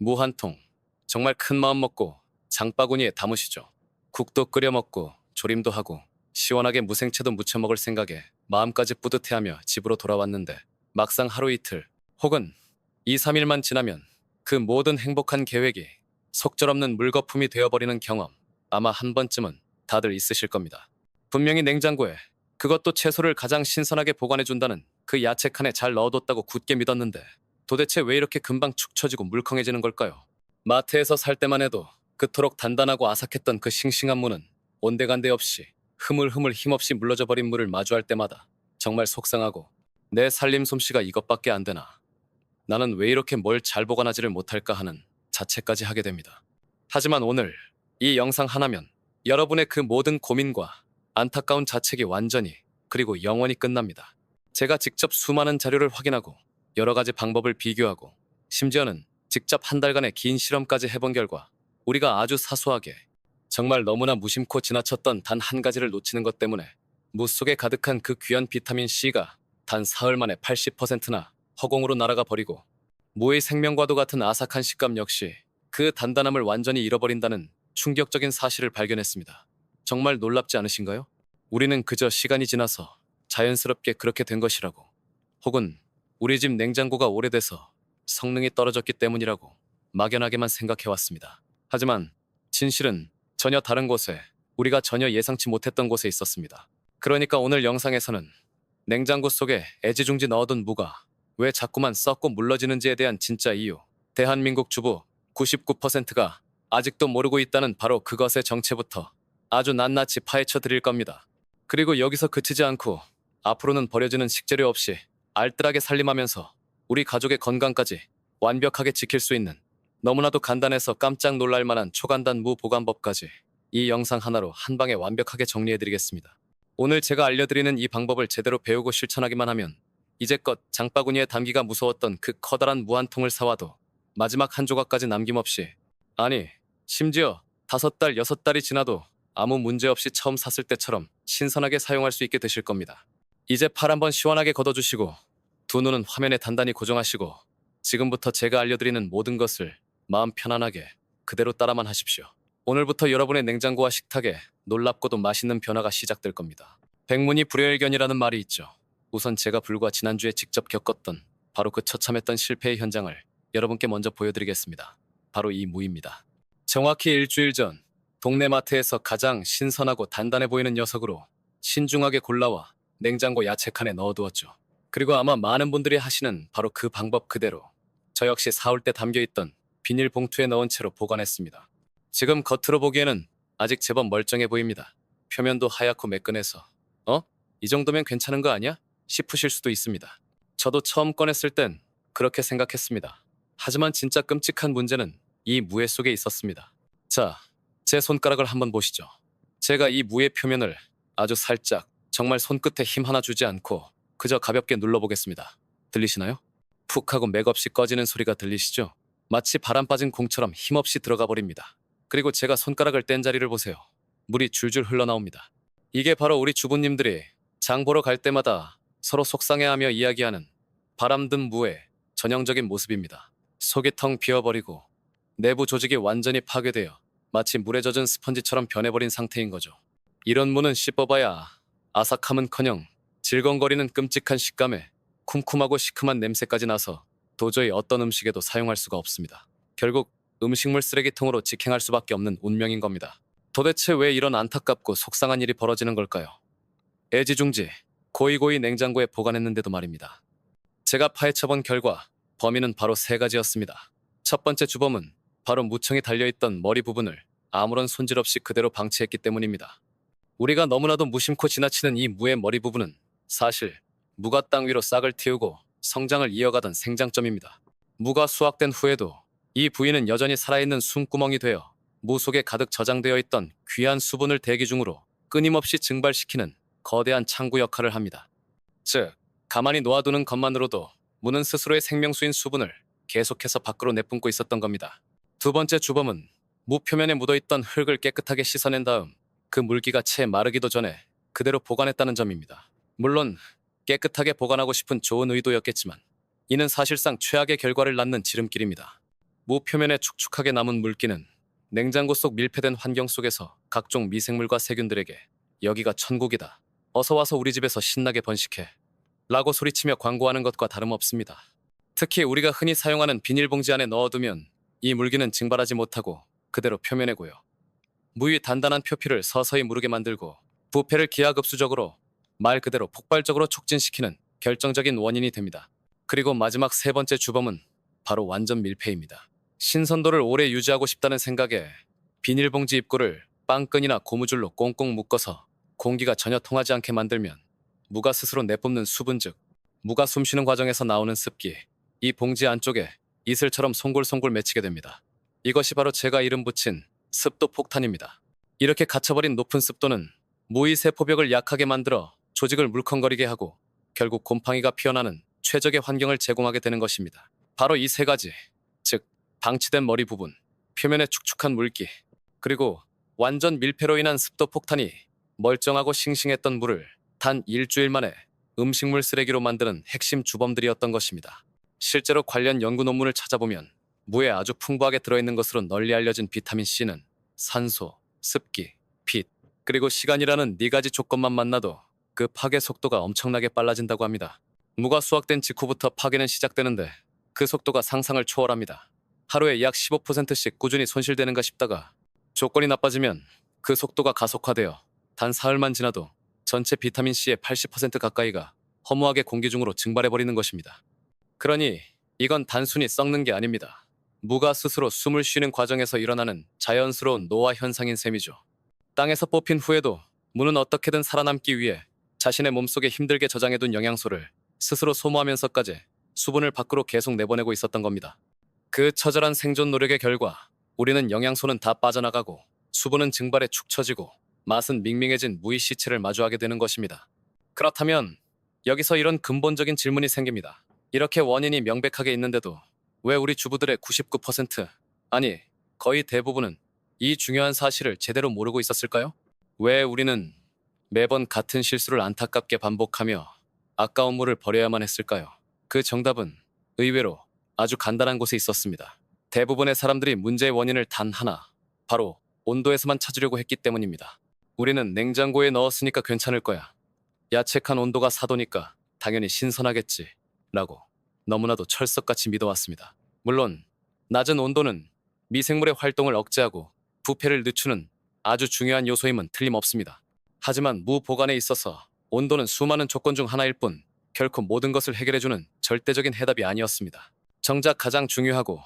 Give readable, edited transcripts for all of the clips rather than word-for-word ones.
무 한 통. 정말 큰 마음 먹고 장바구니에 담으시죠. 국도 끓여 먹고 조림도 하고 시원하게 무생채도 무쳐 먹을 생각에 마음까지 뿌듯해하며 집으로 돌아왔는데 막상 하루 이틀 혹은 2, 3일만 지나면 그 모든 행복한 계획이 속절없는 물거품이 되어버리는 경험 아마 한 번쯤은 다들 있으실 겁니다. 분명히 냉장고에 그것도 채소를 가장 신선하게 보관해준다는 그 야채 칸에 잘 넣어뒀다고 굳게 믿었는데 도대체 왜 이렇게 금방 축 처지고 물컹해지는 걸까요? 마트에서 살 때만 해도 그토록 단단하고 아삭했던 그 싱싱한 무는 온데간데 없이 흐물흐물 힘없이 물러져 버린 물을 마주할 때마다 정말 속상하고 내 살림 솜씨가 이것밖에 안 되나. 나는 왜 이렇게 뭘 잘 보관하지를 못할까 하는 자책까지 하게 됩니다. 하지만 오늘 이 영상 하나면 여러분의 그 모든 고민과 안타까운 자책이 완전히 그리고 영원히 끝납니다. 제가 직접 수많은 자료를 확인하고 여러 가지 방법을 비교하고 심지어는 직접 한 달간의 긴 실험까지 해본 결과 우리가 아주 사소하게 정말 너무나 무심코 지나쳤던 단 한 가지를 놓치는 것 때문에 무 속에 가득한 그 귀한 비타민 C가 단 사흘 만에 80%나 허공으로 날아가 버리고 무의 생명과도 같은 아삭한 식감 역시 그 단단함을 완전히 잃어버린다는 충격적인 사실을 발견했습니다. 정말 놀랍지 않으신가요? 우리는 그저 시간이 지나서 자연스럽게 그렇게 된 것이라고 혹은 우리 집 냉장고가 오래돼서 성능이 떨어졌기 때문이라고 막연하게만 생각해왔습니다. 하지만 진실은 전혀 다른 곳에 우리가 전혀 예상치 못했던 곳에 있었습니다. 그러니까 오늘 영상에서는 냉장고 속에 애지중지 넣어둔 무가 왜 자꾸만 썩고 물러지는지에 대한 진짜 이유, 대한민국 주부 99%가 아직도 모르고 있다는 바로 그것의 정체부터 아주 낱낱이 파헤쳐 드릴 겁니다. 그리고 여기서 그치지 않고 앞으로는 버려지는 식재료 없이 알뜰하게 살림하면서 우리 가족의 건강까지 완벽하게 지킬 수 있는 너무나도 간단해서 깜짝 놀랄 만한 초간단 무 보관법까지 이 영상 하나로 한 방에 완벽하게 정리해드리겠습니다. 오늘 제가 알려드리는 이 방법을 제대로 배우고 실천하기만 하면 이제껏 장바구니에 담기가 무서웠던 그 커다란 무 한 통을 사와도 마지막 한 조각까지 남김없이, 아니 심지어 5달, 6달이 지나도 아무 문제 없이 처음 샀을 때처럼 신선하게 사용할 수 있게 되실 겁니다. 이제 팔 한번 시원하게 걷어주시고 두 눈은 화면에 단단히 고정하시고 지금부터 제가 알려드리는 모든 것을 마음 편안하게 그대로 따라만 하십시오. 오늘부터 여러분의 냉장고와 식탁에 놀랍고도 맛있는 변화가 시작될 겁니다. 백문이 불여일견이라는 말이 있죠. 우선 제가 불과 지난주에 직접 겪었던 바로 그 처참했던 실패의 현장을 여러분께 먼저 보여드리겠습니다. 바로 이 무입니다. 정확히 일주일 전 동네 마트에서 가장 신선하고 단단해 보이는 녀석으로 신중하게 골라와 냉장고 야채 칸에 넣어두었죠. 그리고 아마 많은 분들이 하시는 바로 그 방법 그대로 저 역시 사올 때 담겨있던 비닐봉투에 넣은 채로 보관했습니다. 지금 겉으로 보기에는 아직 제법 멀쩡해 보입니다. 표면도 하얗고 매끈해서 이 정도면 괜찮은 거 아니야? 싶으실 수도 있습니다. 저도 처음 꺼냈을 땐 그렇게 생각했습니다. 하지만 진짜 끔찍한 문제는 이 무에 속에 있었습니다. 자, 제 손가락을 한번 보시죠. 제가 이 무의 표면을 아주 살짝, 정말 손끝에 힘 하나 주지 않고 그저 가볍게 눌러보겠습니다. 들리시나요? 푹 하고 맥없이 꺼지는 소리가 들리시죠? 마치 바람 빠진 공처럼 힘없이 들어가 버립니다. 그리고 제가 손가락을 뗀 자리를 보세요. 물이 줄줄 흘러나옵니다. 이게 바로 우리 주부님들이 장 보러 갈 때마다 서로 속상해하며 이야기하는 바람든 무의 전형적인 모습입니다. 속이 텅 비어버리고 내부 조직이 완전히 파괴되어 마치 물에 젖은 스펀지처럼 변해버린 상태인 거죠. 이런 무는 씹어봐야 아삭함은커녕 질겅거리는 끔찍한 식감에 쿰쿰하고 시큼한 냄새까지 나서 도저히 어떤 음식에도 사용할 수가 없습니다. 결국 음식물 쓰레기통으로 직행할 수밖에 없는 운명인 겁니다. 도대체 왜 이런 안타깝고 속상한 일이 벌어지는 걸까요? 애지중지 고이고이 냉장고에 보관했는데도 말입니다. 제가 파헤쳐본 결과 범인은 바로 세 가지였습니다. 첫 번째 주범은 바로 무청이 달려있던 머리 부분을 아무런 손질 없이 그대로 방치했기 때문입니다. 우리가 너무나도 무심코 지나치는 이 무의 머리 부분은 사실 무가 땅 위로 싹을 틔우고 성장을 이어가던 생장점입니다. 무가 수확된 후에도 이 부위는 여전히 살아있는 숨구멍이 되어 무 속에 가득 저장되어 있던 귀한 수분을 대기 중으로 끊임없이 증발시키는 거대한 창구 역할을 합니다. 즉, 가만히 놓아두는 것만으로도 무는 스스로의 생명수인 수분을 계속해서 밖으로 내뿜고 있었던 겁니다. 두 번째 주범은 무 표면에 묻어있던 흙을 깨끗하게 씻어낸 다음 그 물기가 채 마르기도 전에 그대로 보관했다는 점입니다. 물론 깨끗하게 보관하고 싶은 좋은 의도였겠지만 이는 사실상 최악의 결과를 낳는 지름길입니다. 무 표면에 축축하게 남은 물기는 냉장고 속 밀폐된 환경 속에서 각종 미생물과 세균들에게 여기가 천국이다. 어서 와서 우리 집에서 신나게 번식해. 라고 소리치며 광고하는 것과 다름없습니다. 특히 우리가 흔히 사용하는 비닐봉지 안에 넣어두면 이 물기는 증발하지 못하고 그대로 표면에 고여 무의 단단한 표피를 서서히 무르게 만들고 부패를 기하급수적으로 말 그대로 폭발적으로 촉진시키는 결정적인 원인이 됩니다. 그리고 마지막 세 번째 주범은 바로 완전 밀폐입니다. 신선도를 오래 유지하고 싶다는 생각에 비닐봉지 입구를 빵끈이나 고무줄로 꽁꽁 묶어서 공기가 전혀 통하지 않게 만들면 무가 스스로 내뿜는 수분 즉 무가 숨쉬는 과정에서 나오는 습기 이 봉지 안쪽에 이슬처럼 송골송골 맺히게 됩니다. 이것이 바로 제가 이름 붙인 습도 폭탄입니다. 이렇게 갇혀버린 높은 습도는 무의 세포벽을 약하게 만들어 조직을 물컹거리게 하고 결국 곰팡이가 피어나는 최적의 환경을 제공하게 되는 것입니다. 바로 이 세 가지, 즉 방치된 머리 부분, 표면의 축축한 물기, 그리고 완전 밀폐로 인한 습도 폭탄이 멀쩡하고 싱싱했던 물을 단 일주일 만에 음식물 쓰레기로 만드는 핵심 주범들이었던 것입니다. 실제로 관련 연구 논문을 찾아보면 무에 아주 풍부하게 들어있는 것으로 널리 알려진 비타민 C는 산소, 습기, 빛, 그리고 시간이라는 네 가지 조건만 만나도 그 파괴 속도가 엄청나게 빨라진다고 합니다. 무가 수확된 직후부터 파괴는 시작되는데 그 속도가 상상을 초월합니다. 하루에 약 15%씩 꾸준히 손실되는가 싶다가 조건이 나빠지면 그 속도가 가속화되어 단 사흘만 지나도 전체 비타민 C의 80% 가까이가 허무하게 공기 중으로 증발해버리는 것입니다. 그러니 이건 단순히 썩는 게 아닙니다. 무가 스스로 숨을 쉬는 과정에서 일어나는 자연스러운 노화 현상인 셈이죠. 땅에서 뽑힌 후에도 무는 어떻게든 살아남기 위해 자신의 몸속에 힘들게 저장해둔 영양소를 스스로 소모하면서까지 수분을 밖으로 계속 내보내고 있었던 겁니다. 그 처절한 생존 노력의 결과 우리는 영양소는 다 빠져나가고 수분은 증발해 축 처지고 맛은 밍밍해진 무의 시체를 마주하게 되는 것입니다. 그렇다면 여기서 이런 근본적인 질문이 생깁니다. 이렇게 원인이 명백하게 있는데도 왜 우리 주부들의 99% 아니 거의 대부분은 이 중요한 사실을 제대로 모르고 있었을까요? 왜 우리는 매번 같은 실수를 안타깝게 반복하며 아까운 물을 버려야만 했을까요? 그 정답은 의외로 아주 간단한 곳에 있었습니다. 대부분의 사람들이 문제의 원인을 단 하나, 바로 온도에서만 찾으려고 했기 때문입니다. 우리는 냉장고에 넣었으니까 괜찮을 거야. 야채칸 온도가 4도니까 당연히 신선하겠지. 라고 너무나도 철석같이 믿어왔습니다. 물론 낮은 온도는 미생물의 활동을 억제하고 부패를 늦추는 아주 중요한 요소임은 틀림없습니다. 하지만 무 보관에 있어서 온도는 수많은 조건 중 하나일 뿐 결코 모든 것을 해결해주는 절대적인 해답이 아니었습니다. 정작 가장 중요하고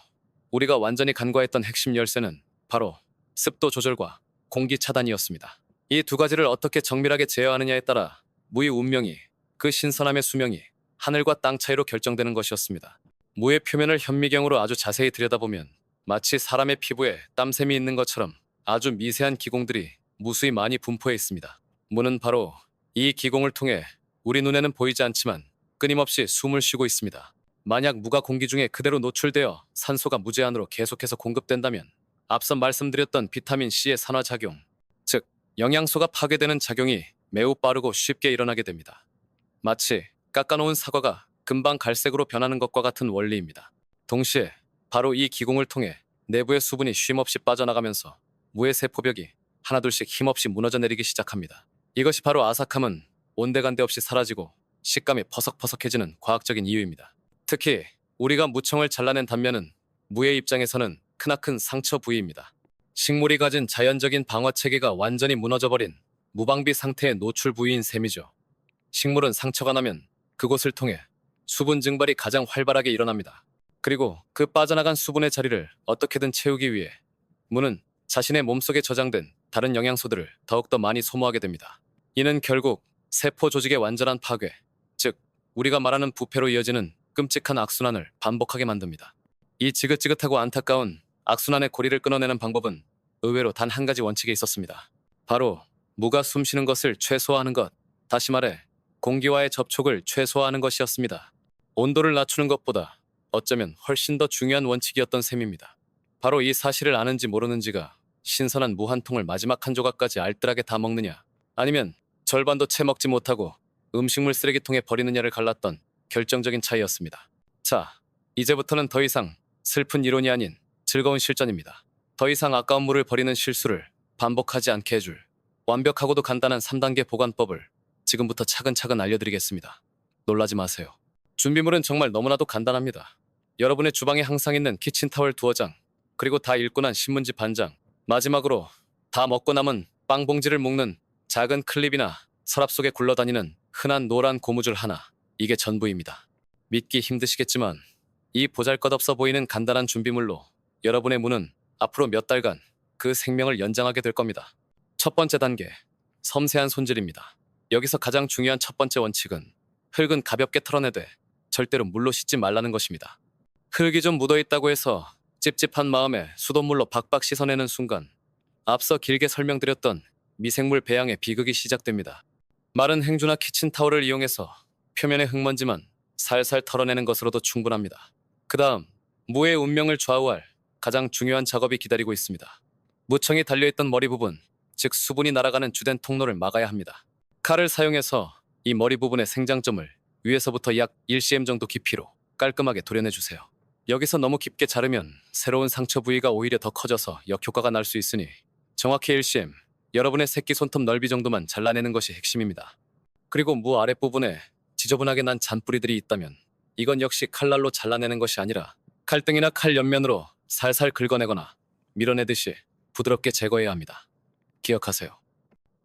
우리가 완전히 간과했던 핵심 열쇠는 바로 습도 조절과 공기 차단이었습니다. 이 두 가지를 어떻게 정밀하게 제어하느냐에 따라 무의 운명이, 그 신선함의 수명이 하늘과 땅 차이로 결정되는 것이었습니다. 무의 표면을 현미경으로 아주 자세히 들여다보면 마치 사람의 피부에 땀샘이 있는 것처럼 아주 미세한 기공들이 무수히 많이 분포해 있습니다. 무는 바로 이 기공을 통해 우리 눈에는 보이지 않지만 끊임없이 숨을 쉬고 있습니다. 만약 무가 공기 중에 그대로 노출되어 산소가 무제한으로 계속해서 공급된다면 앞서 말씀드렸던 비타민 C의 산화작용, 즉 영양소가 파괴되는 작용이 매우 빠르고 쉽게 일어나게 됩니다. 마치 깎아놓은 사과가 금방 갈색으로 변하는 것과 같은 원리입니다. 동시에 바로 이 기공을 통해 내부의 수분이 쉼없이 빠져나가면서 무의 세포벽이 하나둘씩 힘없이 무너져 내리기 시작합니다. 이것이 바로 아삭함은 온데간데 없이 사라지고 식감이 퍼석퍼석해지는 과학적인 이유입니다. 특히 우리가 무청을 잘라낸 단면은 무의 입장에서는 크나큰 상처 부위입니다. 식물이 가진 자연적인 방어 체계가 완전히 무너져버린 무방비 상태의 노출 부위인 셈이죠. 식물은 상처가 나면 그곳을 통해 수분 증발이 가장 활발하게 일어납니다. 그리고 그 빠져나간 수분의 자리를 어떻게든 채우기 위해 무는 자신의 몸속에 저장된 다른 영양소들을 더욱더 많이 소모하게 됩니다. 이는 결국 세포 조직의 완전한 파괴, 즉 우리가 말하는 부패로 이어지는 끔찍한 악순환을 반복하게 만듭니다. 이 지긋지긋하고 안타까운 악순환의 고리를 끊어내는 방법은 의외로 단 한 가지 원칙에 있었습니다. 바로 무가 숨쉬는 것을 최소화하는 것, 다시 말해 공기와의 접촉을 최소화하는 것이었습니다. 온도를 낮추는 것보다 어쩌면 훨씬 더 중요한 원칙이었던 셈입니다. 바로 이 사실을 아는지 모르는지가 신선한 무 한 통을 마지막 한 조각까지 알뜰하게 다 먹느냐, 아니면 절반도 채 먹지 못하고 음식물 쓰레기통에 버리느냐를 갈랐던 결정적인 차이였습니다. 자, 이제부터는 더 이상 슬픈 이론이 아닌 즐거운 실전입니다. 더 이상 아까운 물을 버리는 실수를 반복하지 않게 해줄 완벽하고도 간단한 3단계 보관법을 지금부터 차근차근 알려드리겠습니다. 놀라지 마세요. 준비물은 정말 너무나도 간단합니다. 여러분의 주방에 항상 있는 키친타월 두어 장, 그리고 다 읽고 난 신문지 반 장, 마지막으로 다 먹고 남은 빵 봉지를 묶는 작은 클립이나 서랍 속에 굴러다니는 흔한 노란 고무줄 하나, 이게 전부입니다. 믿기 힘드시겠지만 이 보잘것없어 보이는 간단한 준비물로 여러분의 문은 앞으로 몇 달간 그 생명을 연장하게 될 겁니다. 첫 번째 단계, 섬세한 손질입니다. 여기서 가장 중요한 첫 번째 원칙은 흙은 가볍게 털어내되 절대로 물로 씻지 말라는 것입니다. 흙이 좀 묻어있다고 해서 찝찝한 마음에 수돗물로 박박 씻어내는 순간 앞서 길게 설명드렸던 미생물 배양의 비극이 시작됩니다. 마른 행주나 키친타올을 이용해서 표면의 흙먼지만 살살 털어내는 것으로도 충분합니다. 그 다음 무의 운명을 좌우할 가장 중요한 작업이 기다리고 있습니다. 무청이 달려있던 머리 부분, 즉 수분이 날아가는 주된 통로를 막아야 합니다. 칼을 사용해서 이 머리 부분의 생장점을 위에서부터 약 1cm 정도 깊이로 깔끔하게 도려내주세요. 여기서 너무 깊게 자르면 새로운 상처 부위가 오히려 더 커져서 역효과가 날 수 있으니 정확히 1cm, 여러분의 새끼 손톱 넓이 정도만 잘라내는 것이 핵심입니다. 그리고 무 아랫부분에 지저분하게 난 잔뿌리들이 있다면 이건 역시 칼날로 잘라내는 것이 아니라 칼등이나 칼 옆면으로 살살 긁어내거나 밀어내듯이 부드럽게 제거해야 합니다. 기억하세요.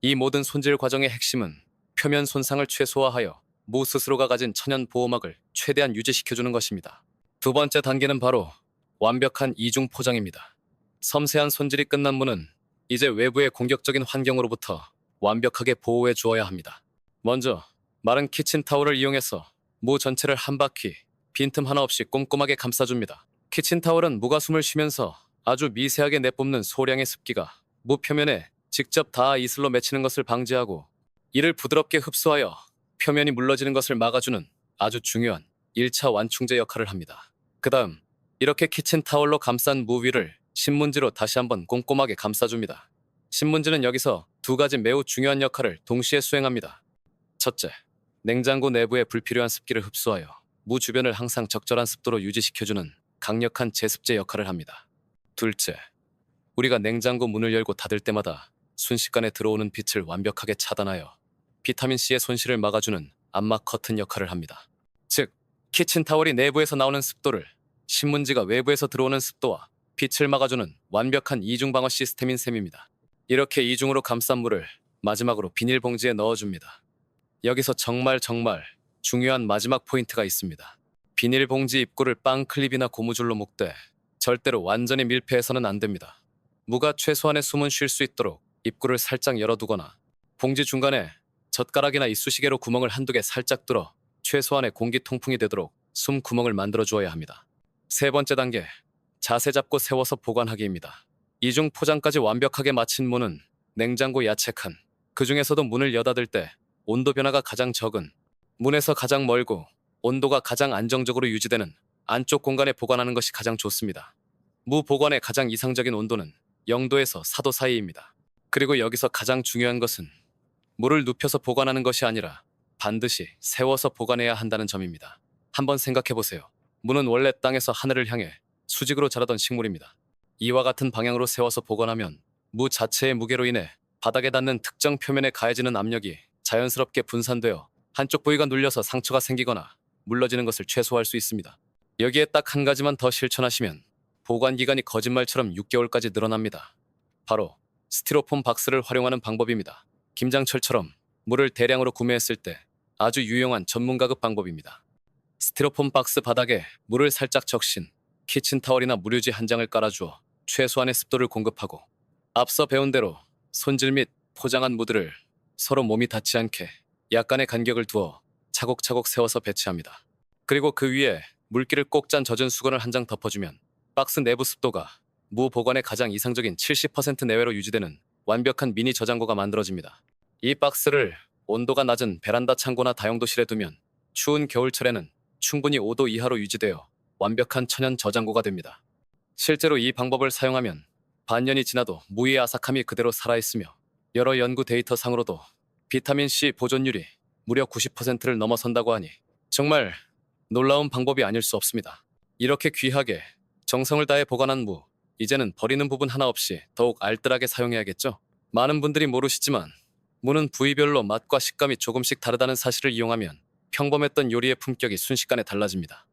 이 모든 손질 과정의 핵심은 표면 손상을 최소화하여 무 스스로가 가진 천연 보호막을 최대한 유지시켜주는 것입니다. 두 번째 단계는 바로 완벽한 이중 포장입니다. 섬세한 손질이 끝난 무는 이제 외부의 공격적인 환경으로부터 완벽하게 보호해 주어야 합니다. 먼저 마른 키친타올을 이용해서 무 전체를 한 바퀴 빈틈 하나 없이 꼼꼼하게 감싸줍니다. 키친타올은 무가 숨을 쉬면서 아주 미세하게 내뿜는 소량의 습기가 무 표면에 직접 닿아 이슬로 맺히는 것을 방지하고 이를 부드럽게 흡수하여 표면이 물러지는 것을 막아주는 아주 중요한 1차 완충제 역할을 합니다. 그 다음 이렇게 키친타올로 감싼 무 위를 신문지로 다시 한번 꼼꼼하게 감싸줍니다. 신문지는 여기서 두 가지 매우 중요한 역할을 동시에 수행합니다. 첫째, 냉장고 내부의 불필요한 습기를 흡수하여 무 주변을 항상 적절한 습도로 유지시켜주는 강력한 제습제 역할을 합니다. 둘째, 우리가 냉장고 문을 열고 닫을 때마다 순식간에 들어오는 빛을 완벽하게 차단하여 비타민C의 손실을 막아주는 암막 커튼 역할을 합니다. 즉, 키친타월이 내부에서 나오는 습도를 신문지가 외부에서 들어오는 습도와 빛을 막아주는 완벽한 이중 방어 시스템인 셈입니다. 이렇게 이중으로 감싼 물을 마지막으로 비닐봉지에 넣어줍니다. 여기서 정말 중요한 마지막 포인트가 있습니다. 비닐봉지 입구를 빵 클립이나 고무줄로 묶되 절대로 완전히 밀폐해서는 안 됩니다. 무가 최소한의 숨은 쉴 수 있도록 입구를 살짝 열어두거나 봉지 중간에 젓가락이나 이쑤시개로 구멍을 한두 개 살짝 뚫어 최소한의 공기 통풍이 되도록 숨 구멍을 만들어 주어야 합니다. 세 번째 단계, 자세 잡고 세워서 보관하기입니다. 이중 포장까지 완벽하게 마친 무는 냉장고 야채 칸, 그 중에서도 문을 여닫을 때 온도 변화가 가장 적은, 문에서 가장 멀고 온도가 가장 안정적으로 유지되는 안쪽 공간에 보관하는 것이 가장 좋습니다. 무 보관의 가장 이상적인 온도는 0도에서 4도 사이입니다. 그리고 여기서 가장 중요한 것은 물을 눕혀서 보관하는 것이 아니라 반드시 세워서 보관해야 한다는 점입니다. 한번 생각해 보세요. 무는 원래 땅에서 하늘을 향해 수직으로 자라던 식물입니다. 이와 같은 방향으로 세워서 보관하면 무 자체의 무게로 인해 바닥에 닿는 특정 표면에 가해지는 압력이 자연스럽게 분산되어 한쪽 부위가 눌려서 상처가 생기거나 물러지는 것을 최소화할 수 있습니다. 여기에 딱 한 가지만 더 실천하시면 보관 기간이 거짓말처럼 6개월까지 늘어납니다. 바로 스티로폼 박스를 활용하는 방법입니다. 김장철처럼 물을 대량으로 구매했을 때 아주 유용한 전문가급 방법입니다. 스티로폼 박스 바닥에 물을 살짝 적신 키친타월이나 무료지 한 장을 깔아주어 최소한의 습도를 공급하고 앞서 배운 대로 손질 및 포장한 무들을 서로 몸이 닿지 않게 약간의 간격을 두어 차곡차곡 세워서 배치합니다. 그리고 그 위에 물기를 꼭 짠 젖은 수건을 한 장 덮어주면 박스 내부 습도가 무 보관의 가장 이상적인 70% 내외로 유지되는 완벽한 미니 저장고가 만들어집니다. 이 박스를 온도가 낮은 베란다 창고나 다용도실에 두면 추운 겨울철에는 충분히 5도 이하로 유지되어 완벽한 천연 저장고가 됩니다. 실제로 이 방법을 사용하면 반년이 지나도 무의 아삭함이 그대로 살아있으며 여러 연구 데이터 상으로도 비타민C 보존율이 무려 90%를 넘어선다고 하니 정말 놀라운 방법이 아닐 수 없습니다. 이렇게 귀하게 정성을 다해 보관한 무, 이제는 버리는 부분 하나 없이 더욱 알뜰하게 사용해야겠죠? 많은 분들이 모르시지만 무는 부위별로 맛과 식감이 조금씩 다르다는 사실을 이용하면 평범했던 요리의 품격이 순식간에 달라집니다.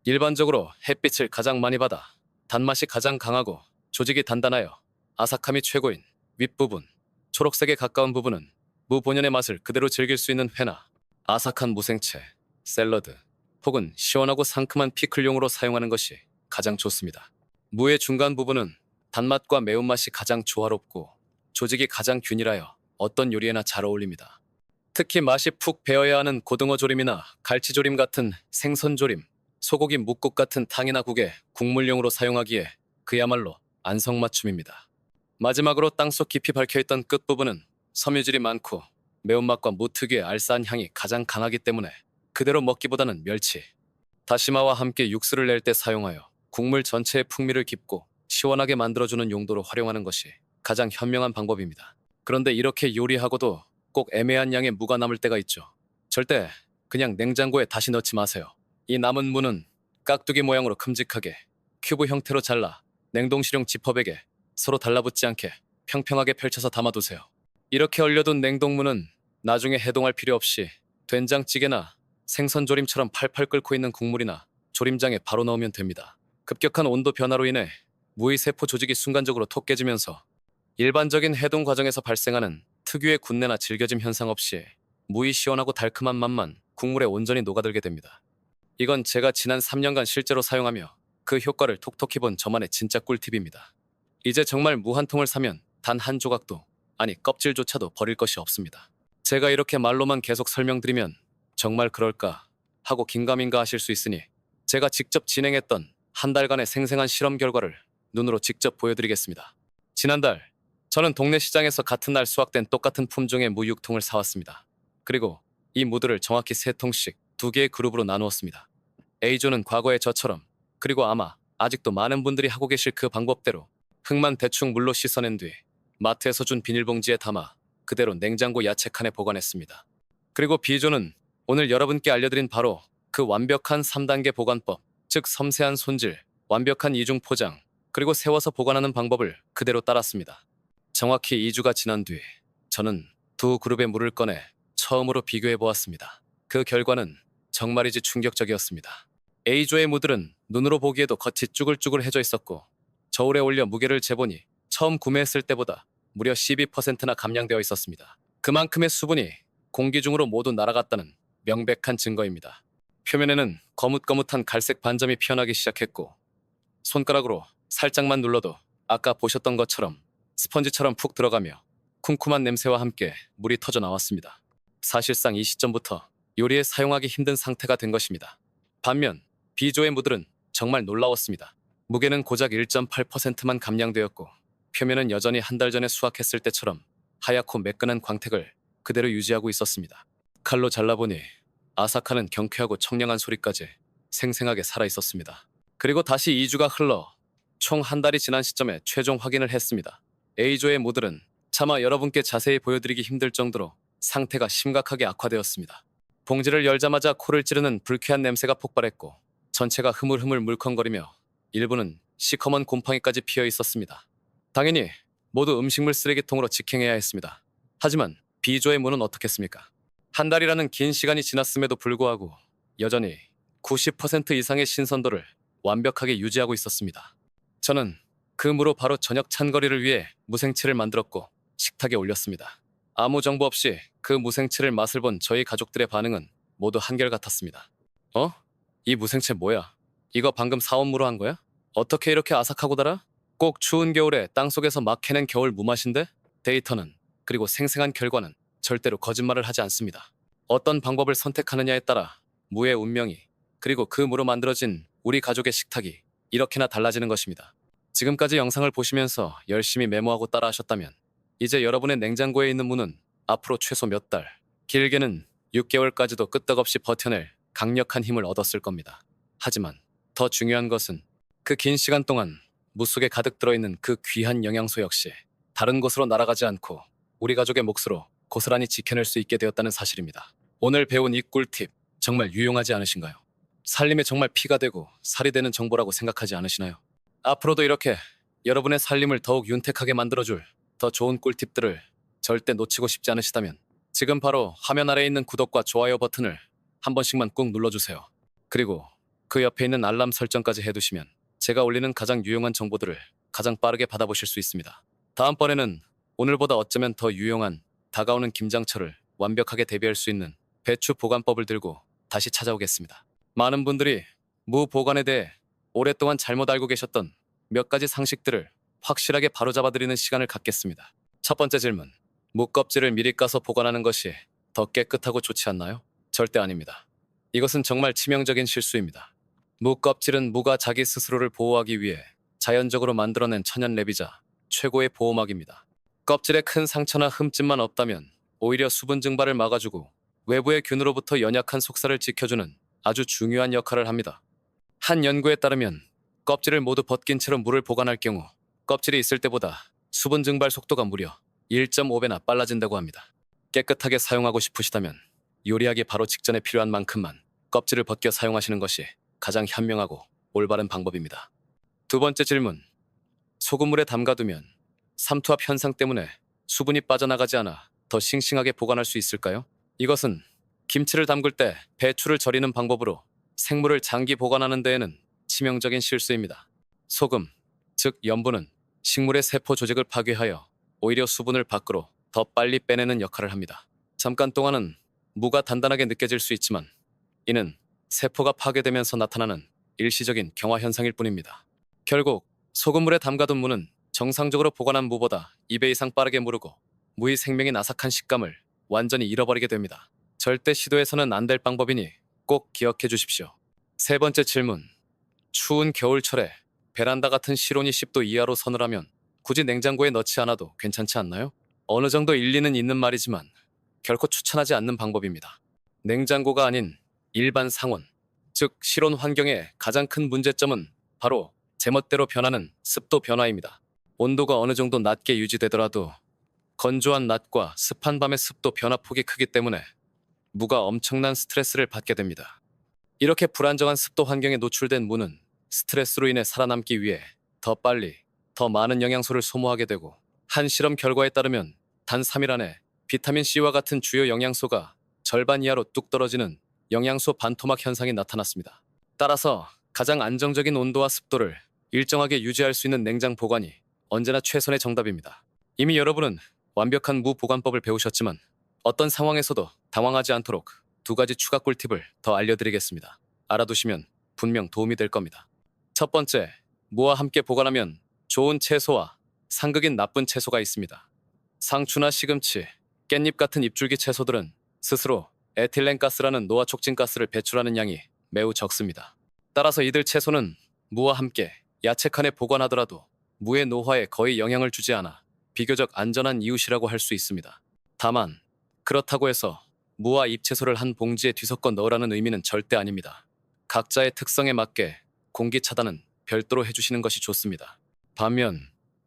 일반적으로 햇빛을 가장 많이 받아 단맛이 가장 강하고 조직이 단단하여 아삭함이 최고인 윗부분, 초록색에 가까운 부분은 무 본연의 맛을 그대로 즐길 수 있는 회나 아삭한 무생채, 샐러드 혹은 시원하고 상큼한 피클용으로 사용하는 것이 가장 좋습니다. 무의 중간 부분은 단맛과 매운맛이 가장 조화롭고 조직이 가장 균일하여 어떤 요리에나 잘 어울립니다. 특히 맛이 푹 배어야 하는 고등어 조림이나 갈치조림 같은 생선조림, 소고기 뭇국 같은 탕이나 국에 국물용으로 사용하기에 그야말로 안성맞춤입니다. 마지막으로 땅속 깊이 박혀있던 끝부분은 섬유질이 많고 매운맛과 무 특유의 알싸한 향이 가장 강하기 때문에 그대로 먹기보다는 멸치, 다시마와 함께 육수를 낼 때 사용하여 국물 전체의 풍미를 깊고 시원하게 만들어주는 용도로 활용하는 것이 가장 현명한 방법입니다. 그런데 이렇게 요리하고도 꼭 애매한 양의 무가 남을 때가 있죠. 절대 그냥 냉장고에 다시 넣지 마세요. 이 남은 무는 깍두기 모양으로 큼직하게 큐브 형태로 잘라 냉동실용 지퍼백에 서로 달라붙지 않게 평평하게 펼쳐서 담아두세요. 이렇게 얼려둔 냉동무는 나중에 해동할 필요 없이 된장찌개나 생선조림처럼 팔팔 끓고 있는 국물이나 조림장에 바로 넣으면 됩니다. 급격한 온도 변화로 인해 무의 세포 조직이 순간적으로 톡 깨지면서 일반적인 해동 과정에서 발생하는 특유의 군내나 질겨짐 현상 없이 무의 시원하고 달콤한 맛만 국물에 온전히 녹아들게 됩니다. 이건 제가 지난 3년간 실제로 사용하며 그 효과를 톡톡히 본 저만의 진짜 꿀팁입니다. 이제 정말 무 한 통을 사면 단 한 조각도, 아니 껍질조차도 버릴 것이 없습니다. 제가 이렇게 말로만 계속 설명드리면 정말 그럴까 하고 긴가민가 하실 수 있으니 제가 직접 진행했던 한 달간의 생생한 실험 결과를 눈으로 직접 보여드리겠습니다. 지난달 저는 동네 시장에서 같은 날 수확된 똑같은 품종의 무 6통을 사왔습니다. 그리고 이 무들을 정확히 3통씩 2개의 그룹으로 나누었습니다. A조는 과거의 저처럼, 그리고 아마 아직도 많은 분들이 하고 계실 그 방법대로 흙만 대충 물로 씻어낸 뒤 마트에서 준 비닐봉지에 담아 그대로 냉장고 야채 칸에 보관했습니다. 그리고 B조는 오늘 여러분께 알려드린 바로 그 완벽한 3단계 보관법, 즉 섬세한 손질, 완벽한 이중 포장, 그리고 세워서 보관하는 방법을 그대로 따랐습니다. 정확히 2주가 지난 뒤 저는 두 그룹의 물을 꺼내 처음으로 비교해 보았습니다. 그 결과는 정말이지 충격적이었습니다. A조의 무들은 눈으로 보기에도 겉이 쭈글쭈글해져 있었고 저울에 올려 무게를 재보니 처음 구매했을 때보다 무려 12%나 감량되어 있었습니다. 그만큼의 수분이 공기 중으로 모두 날아갔다는 명백한 증거입니다. 표면에는 거뭇거뭇한 갈색 반점이 피어나기 시작했고 손가락으로 살짝만 눌러도 아까 보셨던 것처럼 스펀지처럼 푹 들어가며 쿰쿰한 냄새와 함께 물이 터져 나왔습니다. 사실상 이 시점부터 요리에 사용하기 힘든 상태가 된 것입니다. 반면 B조의 무들은 정말 놀라웠습니다. 무게는 고작 1.8%만 감량되었고 표면은 여전히 한 달 전에 수확했을 때처럼 하얗고 매끈한 광택을 그대로 유지하고 있었습니다. 칼로 잘라보니 아삭하는 경쾌하고 청량한 소리까지 생생하게 살아있었습니다. 그리고 다시 2주가 흘러 총 한 달이 지난 시점에 최종 확인을 했습니다. A조의 무들은 차마 여러분께 자세히 보여드리기 힘들 정도로 상태가 심각하게 악화되었습니다. 봉지를 열자마자 코를 찌르는 불쾌한 냄새가 폭발했고 전체가 흐물흐물 물컹거리며 일부는 시커먼 곰팡이까지 피어 있었습니다. 당연히 모두 음식물 쓰레기통으로 직행해야 했습니다. 하지만 B조의 무는 어떻겠습니까? 한 달이라는 긴 시간이 지났음에도 불구하고 여전히 90% 이상의 신선도를 완벽하게 유지하고 있었습니다. 저는 그 무로 바로 저녁 찬거리를 위해 무생채를 만들었고 식탁에 올렸습니다. 아무 정보 없이 그 무생채를 맛을 본 저희 가족들의 반응은 모두 한결같았습니다. 어? 이 무생채 뭐야? 이거 방금 사온 무로 한 거야? 어떻게 이렇게 아삭하고 달아? 꼭 추운 겨울에 땅속에서 막 캐낸 겨울 무맛인데? 데이터는, 그리고 생생한 결과는 절대로 거짓말을 하지 않습니다. 어떤 방법을 선택하느냐에 따라 무의 운명이, 그리고 그 무로 만들어진 우리 가족의 식탁이 이렇게나 달라지는 것입니다. 지금까지 영상을 보시면서 열심히 메모하고 따라하셨다면 이제 여러분의 냉장고에 있는 무는 앞으로 최소 몇 달, 길게는 6개월까지도 끄떡없이 버텨낼 강력한 힘을 얻었을 겁니다. 하지만 더 중요한 것은 그 긴 시간 동안 무 속에 가득 들어있는 그 귀한 영양소 역시 다른 곳으로 날아가지 않고 우리 가족의 몫으로 고스란히 지켜낼 수 있게 되었다는 사실입니다. 오늘 배운 이 꿀팁 정말 유용하지 않으신가요? 살림에 정말 피가 되고 살이 되는 정보라고 생각하지 않으시나요? 앞으로도 이렇게 여러분의 살림을 더욱 윤택하게 만들어줄 더 좋은 꿀팁들을 절대 놓치고 싶지 않으시다면 지금 바로 화면 아래에 있는 구독과 좋아요 버튼을 한 번씩만 꾹 눌러주세요. 그리고 그 옆에 있는 알람 설정까지 해두시면 제가 올리는 가장 유용한 정보들을 가장 빠르게 받아보실 수 있습니다. 다음번에는 오늘보다 어쩌면 더 유용한 다가오는 김장철을 완벽하게 대비할 수 있는 배추 보관법을 들고 다시 찾아오겠습니다. 많은 분들이 무 보관에 대해 오랫동안 잘못 알고 계셨던 몇 가지 상식들을 확실하게 바로잡아드리는 시간을 갖겠습니다. 첫 번째 질문. 무 껍질을 미리 까서 보관하는 것이 더 깨끗하고 좋지 않나요? 절대 아닙니다. 이것은 정말 치명적인 실수입니다. 무 껍질은 무가 자기 스스로를 보호하기 위해 자연적으로 만들어낸 천연랩이자 최고의 보호막입니다. 껍질에 큰 상처나 흠집만 없다면 오히려 수분 증발을 막아주고 외부의 균으로부터 연약한 속살을 지켜주는 아주 중요한 역할을 합니다. 한 연구에 따르면 껍질을 모두 벗긴 채로 물을 보관할 경우 껍질이 있을 때보다 수분 증발 속도가 무려 1.5배나 빨라진다고 합니다. 깨끗하게 사용하고 싶으시다면 요리하기 바로 직전에 필요한 만큼만 껍질을 벗겨 사용하시는 것이 가장 현명하고 올바른 방법입니다. 두 번째 질문. 소금물에 담가두면 삼투압 현상 때문에 수분이 빠져나가지 않아 더 싱싱하게 보관할 수 있을까요? 이것은 김치를 담글 때 배추를 절이는 방법으로 생물을 장기 보관하는 데에는 치명적인 실수입니다. 소금, 즉 염분은 식물의 세포 조직을 파괴하여 오히려 수분을 밖으로 더 빨리 빼내는 역할을 합니다. 잠깐 동안은 무가 단단하게 느껴질 수 있지만 이는 세포가 파괴되면서 나타나는 일시적인 경화 현상일 뿐입니다. 결국 소금물에 담가둔 무는 정상적으로 보관한 무보다 2배 이상 빠르게 무르고 무의 생명이 나삭한 식감을 완전히 잃어버리게 됩니다. 절대 시도해서는 안 될 방법이니 꼭 기억해 주십시오. 세 번째 질문. 추운 겨울철에 베란다 같은 실온이 10도 이하로 서늘하면 굳이 냉장고에 넣지 않아도 괜찮지 않나요? 어느 정도 일리는 있는 말이지만 결코 추천하지 않는 방법입니다. 냉장고가 아닌 일반 상온, 즉 실온 환경의 가장 큰 문제점은 바로 제멋대로 변하는 습도 변화입니다. 온도가 어느 정도 낮게 유지되더라도 건조한 낮과 습한 밤의 습도 변화폭이 크기 때문에 무가 엄청난 스트레스를 받게 됩니다. 이렇게 불안정한 습도 환경에 노출된 무는 스트레스로 인해 살아남기 위해 더 빨리, 더 많은 영양소를 소모하게 되고 한 실험 결과에 따르면 단 3일 안에 비타민 C와 같은 주요 영양소가 절반 이하로 뚝 떨어지는 영양소 반토막 현상이 나타났습니다. 따라서 가장 안정적인 온도와 습도를 일정하게 유지할 수 있는 냉장 보관이 언제나 최선의 정답입니다. 이미 여러분은 완벽한 무 보관법을 배우셨지만 어떤 상황에서도 당황하지 않도록 두 가지 추가 꿀팁을 더 알려드리겠습니다. 알아두시면 분명 도움이 될 겁니다. 첫 번째, 무와 함께 보관하면 좋은 채소와 상극인 나쁜 채소가 있습니다. 상추나 시금치, 깻잎 같은 잎줄기 채소들은 스스로 에틸렌가스라는 노화 촉진 가스를 배출하는 양이 매우 적습니다. 따라서 이들 채소는 무와 함께 야채칸에 보관하더라도 무의 노화에 거의 영향을 주지 않아 비교적 안전한 이웃이라고 할 수 있습니다. 다만 그렇다고 해서 무와 잎채소를 한 봉지에 뒤섞어 넣으라는 의미는 절대 아닙니다. 각자의 특성에 맞게 공기 차단은 별도로 해주시는 것이 좋습니다. 반면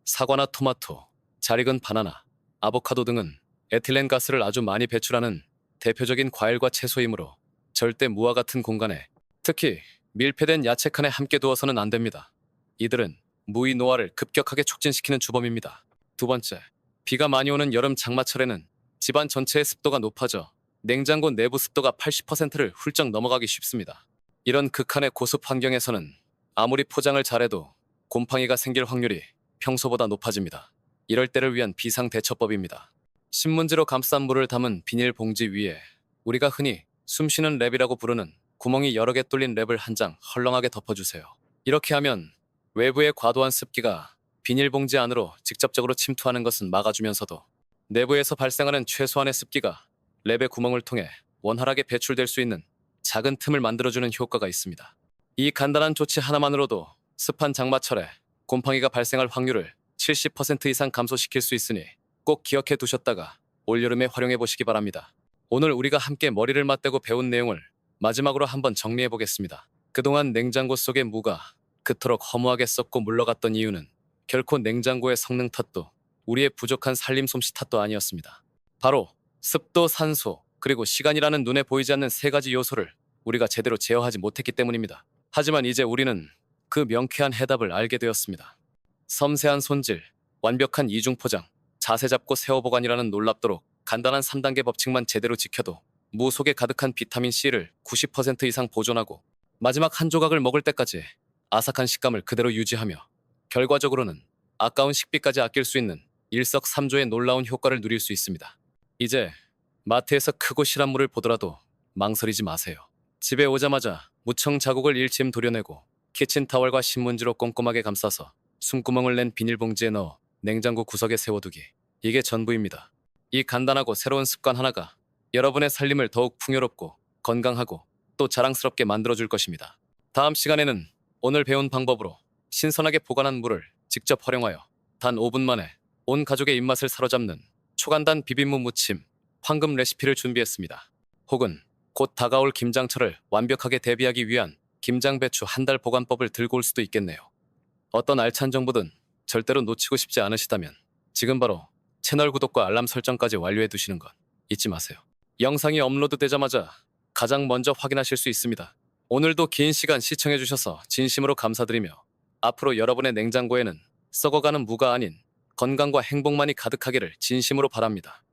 사과나 토마토, 잘 익은 바나나, 아보카도 등은 에틸렌가스를 아주 많이 배출하는 대표적인 과일과 채소이므로 절대 무와 같은 공간에, 특히 밀폐된 야채칸에 함께 두어서는 안 됩니다. 이들은 무의 노화를 급격하게 촉진시키는 주범입니다. 두 번째, 비가 많이 오는 여름 장마철에는 집안 전체의 습도가 높아져 냉장고 내부 습도가 80%를 훌쩍 넘어가기 쉽습니다. 이런 극한의 고습 환경에서는 아무리 포장을 잘해도 곰팡이가 생길 확률이 평소보다 높아집니다. 이럴 때를 위한 비상대처법입니다. 신문지로 감싼 물을 담은 비닐봉지 위에 우리가 흔히 숨쉬는 랩이라고 부르는 구멍이 여러 개 뚫린 랩을 한 장 헐렁하게 덮어주세요. 이렇게 하면 외부의 과도한 습기가 비닐봉지 안으로 직접적으로 침투하는 것은 막아주면서도 내부에서 발생하는 최소한의 습기가 랩의 구멍을 통해 원활하게 배출될 수 있는 작은 틈을 만들어주는 효과가 있습니다. 이 간단한 조치 하나만으로도 습한 장마철에 곰팡이가 발생할 확률을 70% 이상 감소시킬 수 있으니 꼭 기억해 두셨다가 올여름에 활용해 보시기 바랍니다. 오늘 우리가 함께 머리를 맞대고 배운 내용을 마지막으로 한번 정리해 보겠습니다. 그동안 냉장고 속의 무가 그토록 허무하게 썩고 물러갔던 이유는 결코 냉장고의 성능 탓도 우리의 부족한 살림 솜씨 탓도 아니었습니다. 바로 습도, 산소, 그리고 시간이라는 눈에 보이지 않는 세 가지 요소를 우리가 제대로 제어하지 못했기 때문입니다. 하지만 이제 우리는 그 명쾌한 해답을 알게 되었습니다. 섬세한 손질, 완벽한 이중 포장, 자세 잡고 세워 보관이라는 놀랍도록 간단한 3단계 법칙만 제대로 지켜도 무 속에 가득한 비타민C를 90% 이상 보존하고 마지막 한 조각을 먹을 때까지 아삭한 식감을 그대로 유지하며 결과적으로는 아까운 식비까지 아낄 수 있는 일석삼조의 놀라운 효과를 누릴 수 있습니다. 이제 마트에서 크고 실한 물을 보더라도 망설이지 마세요. 집에 오자마자 무청 자국을 일침 도려내고 키친타월과 신문지로 꼼꼼하게 감싸서 숨구멍을 낸 비닐봉지에 넣어 냉장고 구석에 세워두기. 이게 전부입니다. 이 간단하고 새로운 습관 하나가 여러분의 살림을 더욱 풍요롭고 건강하고 또 자랑스럽게 만들어줄 것입니다. 다음 시간에는 오늘 배운 방법으로 신선하게 보관한 물을 직접 활용하여 단 5분 만에 온 가족의 입맛을 사로잡는 초간단 비빔무 무침, 황금 레시피를 준비했습니다. 혹은 곧 다가올 김장철을 완벽하게 대비하기 위한 김장배추 한 달 보관법을 들고 올 수도 있겠네요. 어떤 알찬 정보든 절대로 놓치고 싶지 않으시다면 지금 바로 채널 구독과 알람 설정까지 완료해 두시는 건 잊지 마세요. 영상이 업로드되자마자 가장 먼저 확인하실 수 있습니다. 오늘도 긴 시간 시청해 주셔서 진심으로 감사드리며 앞으로 여러분의 냉장고에는 썩어가는 무가 아닌 건강과 행복만이 가득하기를 진심으로 바랍니다.